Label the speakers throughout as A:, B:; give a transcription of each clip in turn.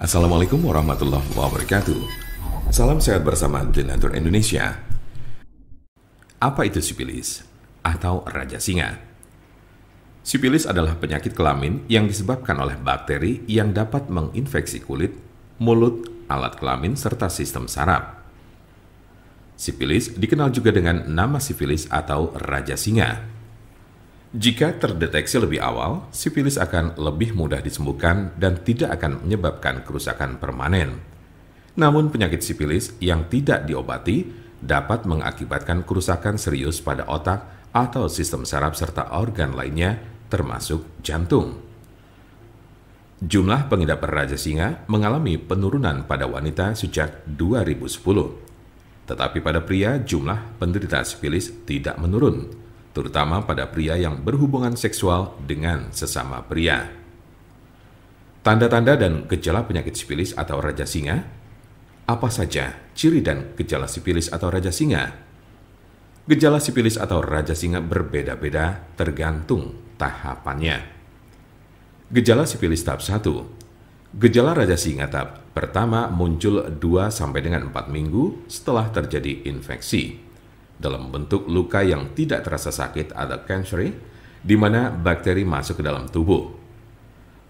A: Assalamualaikum warahmatullahi wabarakatuh. Salam sehat bersama Donatur Indonesia. Apa itu sipilis atau raja singa? Sipilis adalah penyakit kelamin yang disebabkan oleh bakteri yang dapat menginfeksi kulit, mulut, alat kelamin, serta sistem saraf. Sipilis dikenal juga dengan nama sifilis atau raja singa. Jika terdeteksi lebih awal, sifilis akan lebih mudah disembuhkan dan tidak akan menyebabkan kerusakan permanen. Namun penyakit sifilis yang tidak diobati dapat mengakibatkan kerusakan serius pada otak atau sistem saraf serta organ lainnya termasuk jantung. Jumlah pengidap raja singa mengalami penurunan pada wanita sejak 2010. Tetapi pada pria jumlah penderita sifilis tidak menurun, terutama pada pria yang berhubungan seksual dengan sesama pria. Tanda-tanda dan gejala penyakit sifilis atau raja singa. Apa saja ciri dan gejala sifilis atau raja singa? Gejala sifilis atau raja singa berbeda-beda tergantung tahapannya. Gejala sifilis tahap 1. Gejala raja singa tahap pertama muncul 2-4 minggu setelah terjadi infeksi, dalam bentuk luka yang tidak terasa sakit atau cancer, di mana bakteri masuk ke dalam tubuh.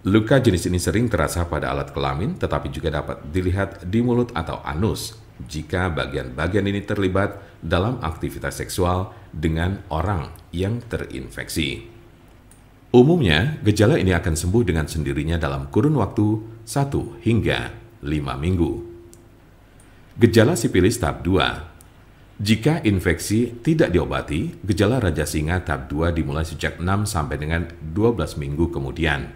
A: Luka jenis ini sering terasa pada alat kelamin, tetapi juga dapat dilihat di mulut atau anus jika bagian-bagian ini terlibat dalam aktivitas seksual dengan orang yang terinfeksi. Umumnya, gejala ini akan sembuh dengan sendirinya dalam kurun waktu 1 hingga 5 minggu. Gejala sifilis tahap 2. Jika infeksi tidak diobati, gejala raja singa tahap 2 dimulai sejak 6 sampai dengan 12 minggu kemudian.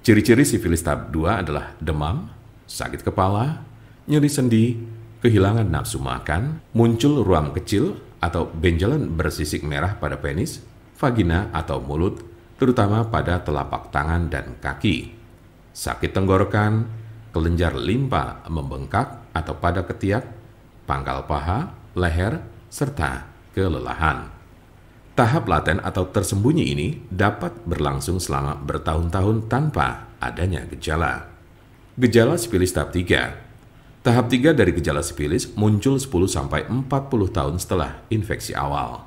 A: Ciri-ciri sifilis tahap 2 adalah demam, sakit kepala, nyeri sendi, kehilangan nafsu makan, muncul ruam kecil atau benjolan bersisik merah pada penis, vagina atau mulut, terutama pada telapak tangan dan kaki, sakit tenggorokan, kelenjar limpa membengkak atau pada ketiak, pangkal paha, leher, serta kelelahan. Tahap laten atau tersembunyi ini dapat berlangsung selama bertahun-tahun tanpa adanya gejala. Gejala sifilis tahap 3. Tahap 3 dari gejala sifilis muncul 10-40 tahun setelah infeksi awal.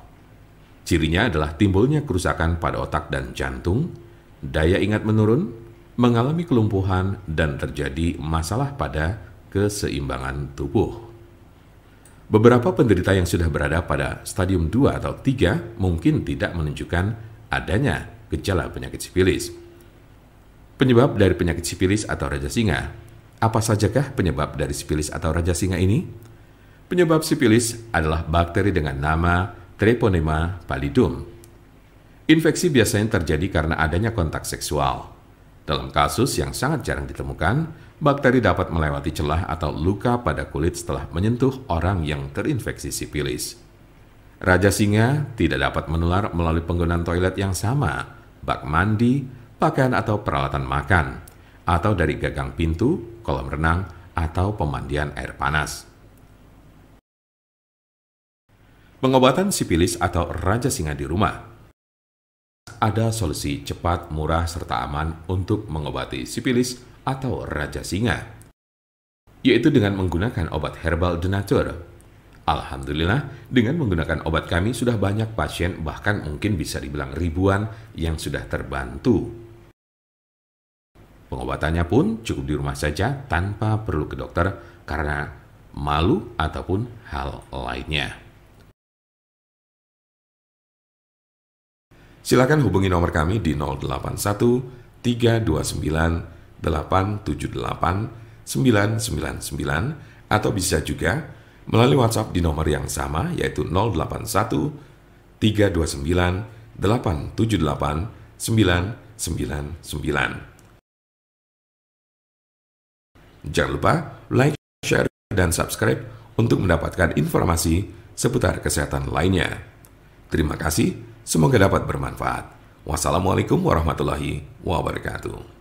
A: Cirinya adalah timbulnya kerusakan pada otak dan jantung, daya ingat menurun, mengalami kelumpuhan, dan terjadi masalah pada keseimbangan tubuh. Beberapa penderita yang sudah berada pada stadium 2 atau 3 mungkin tidak menunjukkan adanya gejala penyakit sifilis. Penyebab dari penyakit sifilis atau raja singa. Apa sajakah penyebab dari sifilis atau raja singa ini? Penyebab sifilis adalah bakteri dengan nama Treponema pallidum. Infeksi biasanya terjadi karena adanya kontak seksual. Dalam kasus yang sangat jarang ditemukan, bakteri dapat melewati celah atau luka pada kulit setelah menyentuh orang yang terinfeksi sifilis. Raja singa tidak dapat menular melalui penggunaan toilet yang sama, bak mandi, pakaian atau peralatan makan, atau dari gagang pintu, kolam renang, atau pemandian air panas. Pengobatan sifilis atau raja singa di rumah. Ada solusi cepat, murah, serta aman untuk mengobati sifilis atau raja singa, yaitu dengan menggunakan obat herbal Donatur. Alhamdulillah, dengan menggunakan obat kami sudah banyak pasien, bahkan mungkin bisa dibilang ribuan yang sudah terbantu. Pengobatannya pun cukup di rumah saja tanpa perlu ke dokter karena malu ataupun hal lainnya. Silakan hubungi nomor kami di 081 329 878 999 atau bisa juga melalui WhatsApp di nomor yang sama yaitu 081 329 878 999. Jangan lupa like, share, dan subscribe untuk mendapatkan informasi seputar kesehatan lainnya. Terima kasih, semoga dapat bermanfaat. Wassalamualaikum warahmatullahi wabarakatuh.